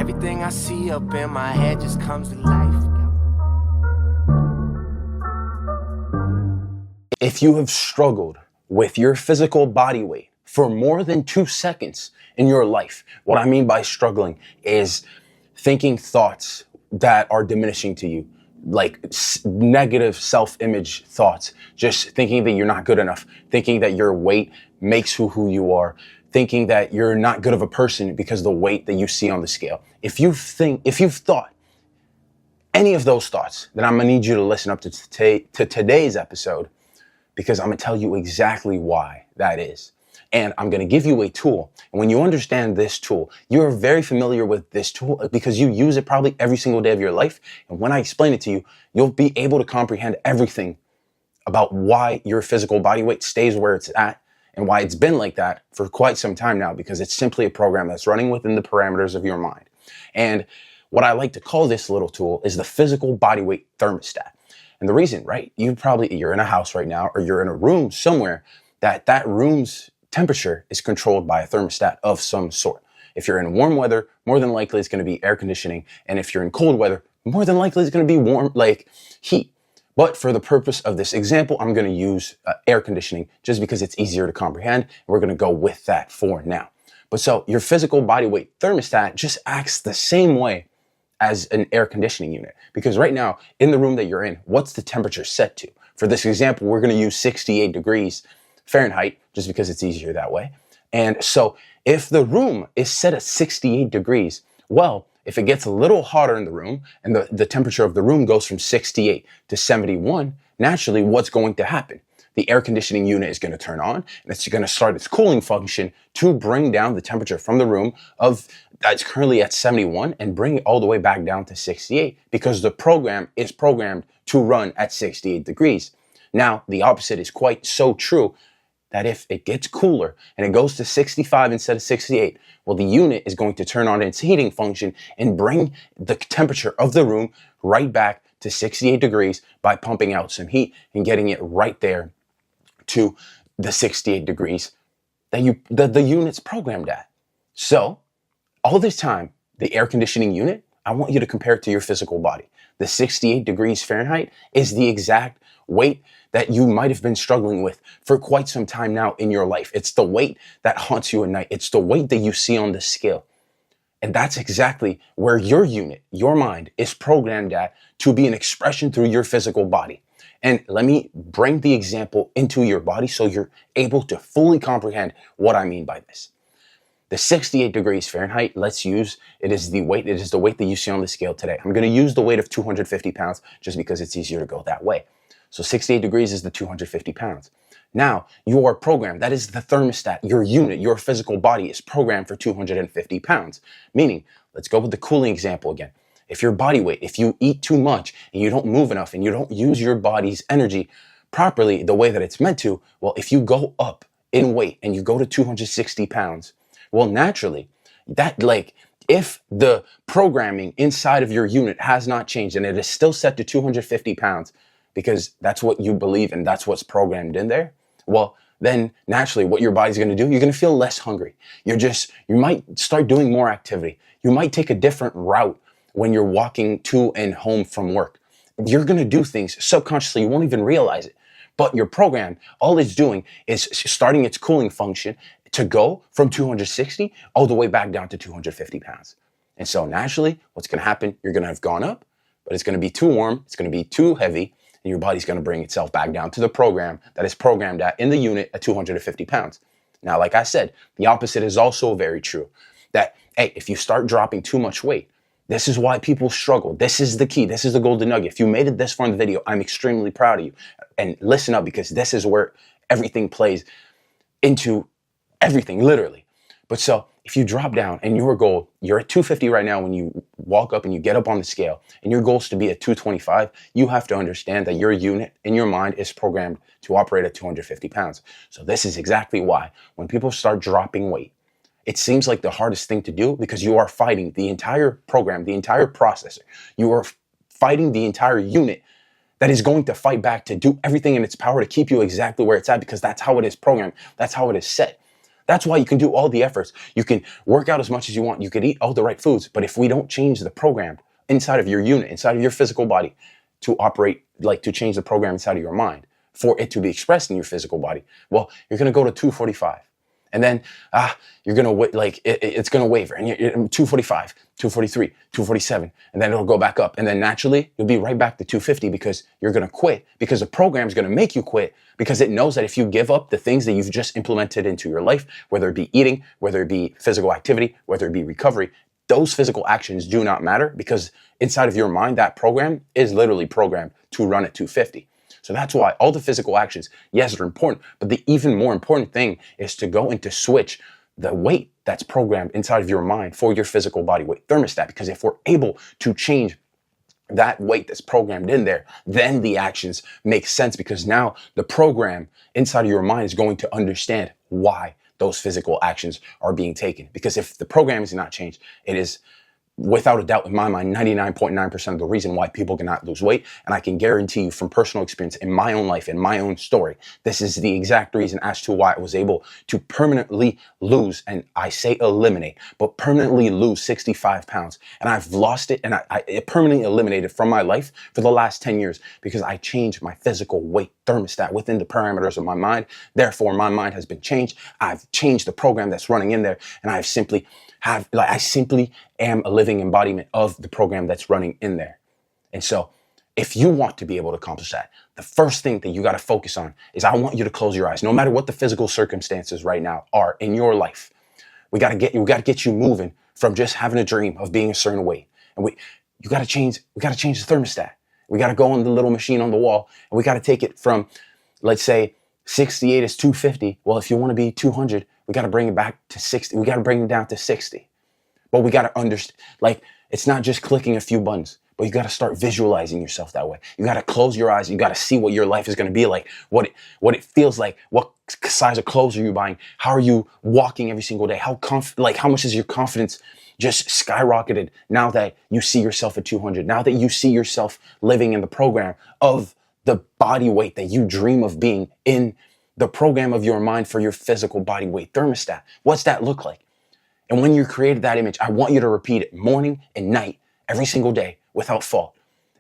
Everything I see up in my head just comes to life. If you have struggled with your physical body weight for more than 2 seconds in your life, what I mean by struggling is thinking thoughts that are diminishing to you, like negative self-image thoughts, just thinking that you're not good enough, thinking that your weight makes who you are, thinking that you're not good of a person because of the weight that you see on the scale. If you've thought any of those thoughts, then I'm gonna need you to listen up to today's episode, because I'm gonna tell you exactly why that is. And I'm gonna give you a tool. And when you understand this tool, you're very familiar with this tool because you use it probably every single day of your life. And when I explain it to you, you'll be able to comprehend everything about why your physical body weight stays where it's at and why it's been like that for quite some time now, because it's simply a program that's running within the parameters of your mind. And what I like to call this little tool is the physical body weight thermostat. And the reason, right, you're in a house right now, or you're in a room somewhere that room's temperature is controlled by a thermostat of some sort. If you're in warm weather, more than likely it's going to be air conditioning. And if you're in cold weather, more than likely it's going to be warm, like heat. But for the purpose of this example, I'm going to use air conditioning just because it's easier to comprehend. And we're going to go with that for now. But so your physical body weight thermostat just acts the same way as an air conditioning unit. Because right now, in the room that you're in, what's the temperature set to? For this example, we're going to use 68 degrees Fahrenheit, just because it's easier that way. And so if the room is set at 68 degrees, well, if it gets a little hotter in the room and the temperature of the room goes from 68 to 71, naturally, what's going to happen? The air conditioning unit is going to turn on, and it's going to start its cooling function to bring down the temperature from the room that's currently at 71 and bring it all the way back down to 68, because the program is programmed to run at 68 degrees. Now, the opposite is quite so true, that if it gets cooler and it goes to 65 instead of 68, well, the unit is going to turn on its heating function and bring the temperature of the room right back to 68 degrees by pumping out some heat and getting it right there to the 68 degrees that the unit's programmed at. So all this time, the air conditioning unit, I want you to compare it to your physical body. The 68 degrees Fahrenheit is the exact weight that you might have been struggling with for quite some time now in your life. It's the weight that haunts you at night. It's the weight that you see on the scale. And that's exactly where your unit, your mind, is programmed at to be an expression through your physical body. And let me bring the example into your body so you're able to fully comprehend what I mean by this. The 68 degrees Fahrenheit, let's use, it is the weight that you see on the scale today. I'm going to use the weight of 250 pounds just because it's easier to go that way. So 68 degrees is the 250 pounds. Now, you are programmed, that is the thermostat, your unit, your physical body is programmed for 250 pounds. Meaning, let's go with the cooling example again. If your body weight, if you eat too much and you don't move enough and you don't use your body's energy properly the way that it's meant to, well, if you go up in weight and you go to 260 pounds, well, naturally, if the programming inside of your unit has not changed and it is still set to 250 pounds, because that's what you believe and that's what's programmed in there, well, then naturally what your body's going to do, you're going to feel less hungry. You might start doing more activity. You might take a different route when you're walking to and home from work. You're going to do things subconsciously. You won't even realize it. But your program, all it's doing is starting its cooling function to go from 260 all the way back down to 250 pounds. And so naturally, what's going to happen, you're going to have gone up, but it's going to be too warm. It's going to be too heavy. And your body's going to bring itself back down to the program that is programmed in the unit at 250 pounds. Now, like I said, the opposite is also very true. That, hey, if you start dropping too much weight, this is why people struggle. This is the key. This is the golden nugget. If you made it this far in the video, I'm extremely proud of you. And listen up, because this is where everything plays into everything, literally. But so if you drop down and your goal, you're at 250 right now when you walk up and you get up on the scale, and your goal is to be at 225, you have to understand that your unit in your mind is programmed to operate at 250 pounds. So this is exactly why when people start dropping weight, it seems like the hardest thing to do, because you are fighting the entire program, the entire processor. You are fighting the entire unit that is going to fight back to do everything in its power to keep you exactly where it's at, because that's how it is programmed. That's how it is set. That's why you can do all the efforts. You can work out as much as you want. You can eat all the right foods. But if we don't change the program inside of your unit, inside of your physical body to operate, like to change the program inside of your mind for it to be expressed in your physical body, well, you're going to go to 245. And then you're gonna it's gonna waver, and you're 245, 243, 247, and then it'll go back up, and then naturally you'll be right back to 250 because you're gonna quit, because the program's gonna make you quit, because it knows that if you give up the things that you've just implemented into your life, whether it be eating, whether it be physical activity, whether it be recovery, those physical actions do not matter, because inside of your mind that program is literally programmed to run at 250. So that's why all the physical actions, yes, they're important, but the even more important thing is to go and to switch the weight that's programmed inside of your mind for your physical body weight thermostat. Because if we're able to change that weight that's programmed in there, then the actions make sense, because now the program inside of your mind is going to understand why those physical actions are being taken. Because if the program is not changed, it is without a doubt, in my mind, 99.9% of the reason why people cannot lose weight. And I can guarantee you from personal experience in my own life, in my own story, this is the exact reason as to why I was able to permanently lose, and I say eliminate, but permanently lose 65 pounds. And I've lost it, and I permanently eliminated from my life for the last 10 years, because I changed my physical weight thermostat within the parameters of my mind. Therefore, my mind has been changed. I've changed the program that's running in there, and I simply am a living embodiment of the program that's running in there. And so if you want to be able to accomplish that, the first thing that you got to focus on is, I want you to close your eyes. No matter what the physical circumstances right now are in your life, we got to get you moving from just having a dream of being a certain weight. And we got to change the thermostat. We got to go on the little machine on the wall, and we got to take it from, let's say, 68 is 250. Well, if you want to be 200, we got to bring it back to 60. We got to bring it down to 60. But we got to understand, like, it's not just clicking a few buttons, but you got to start visualizing yourself that way. You got to close your eyes. You got to see what your life is going to be like, what it feels like, what size of clothes are you buying? How are you walking every single day? How much is your confidence just skyrocketed now that you see yourself at 200, now that you see yourself living in the program of the body weight that you dream of being in, the program of your mind for your physical body weight thermostat? What's that look like? And when you created that image, I want you to repeat it morning and night, every single day, without fault.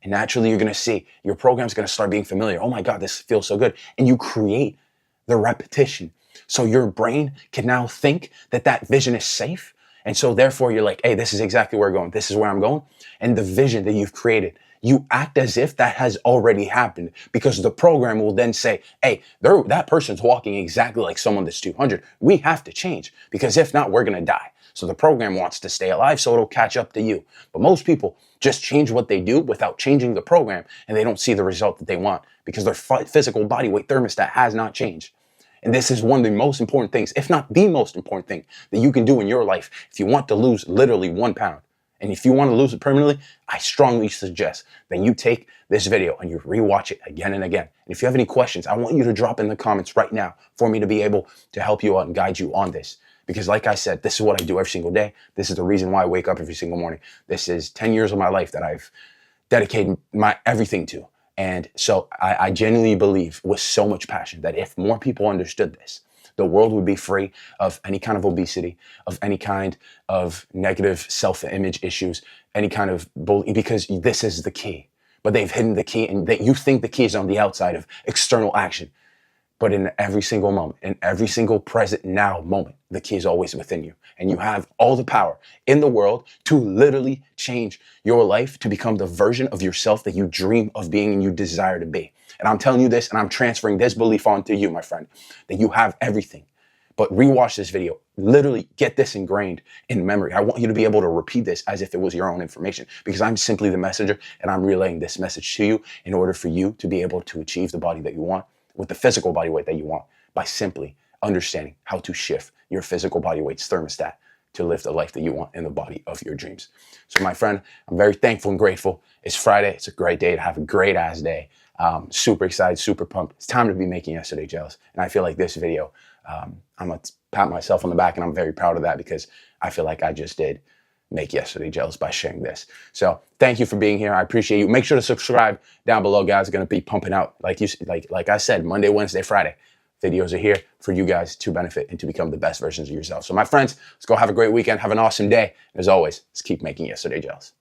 And naturally, you're going to see your program's going to start being familiar. Oh my God, this feels so good. And you create the repetition. So your brain can now think that that vision is safe. And so therefore, you're like, hey, this is exactly where we're going. This is where I'm going. And the vision that you've created, you act as if that has already happened, because the program will then say, hey, that person's walking exactly like someone that's 200. We have to change, because if not, we're going to die. So the program wants to stay alive, so it'll catch up to you. But most people just change what they do without changing the program, and they don't see the result that they want, because their physical body weight thermostat has not changed. And this is one of the most important things, if not the most important thing, that you can do in your life if you want to lose literally 1 pound. And if you want to lose it permanently, I strongly suggest that you take this video and you rewatch it again and again. And if you have any questions, I want you to drop in the comments right now for me to be able to help you out and guide you on this. Because like I said, this is what I do every single day. This is the reason why I wake up every single morning. This is 10 years of my life that I've dedicated my everything to. And so I genuinely believe with so much passion that if more people understood this, the world would be free of any kind of obesity, of any kind of negative self-image issues, any kind of bullying, because this is the key. But they've hidden the key, and that you think the key is on the outside of external action. But in every single moment, in every single present now moment, the key is always within you. And you have all the power in the world to literally change your life to become the version of yourself that you dream of being and you desire to be. And I'm telling you this, and I'm transferring this belief onto you, my friend, that you have everything. But rewatch this video. Literally get this ingrained in memory. I want you to be able to repeat this as if it was your own information, because I'm simply the messenger, and I'm relaying this message to you in order for you to be able to achieve the body that you want with the physical body weight that you want, by simply understanding how to shift your physical body weight's thermostat to live the life that you want in the body of your dreams. So my friend, I'm very thankful and grateful. It's Friday. It's a great day to have a great ass day. Super excited, super pumped. It's time to be making yesterday jealous. And I feel like this video, I'm going to pat myself on the back, and I'm very proud of that, because I feel like I just did make yesterday jealous by sharing this. So thank you for being here. I appreciate you. Make sure to subscribe down below, guys. Going to be pumping out, like I said, Monday, Wednesday, Friday videos are here for you guys to benefit and to become the best versions of yourself. So my friends, let's go have a great weekend. Have an awesome day. As always, let's keep making yesterday jealous.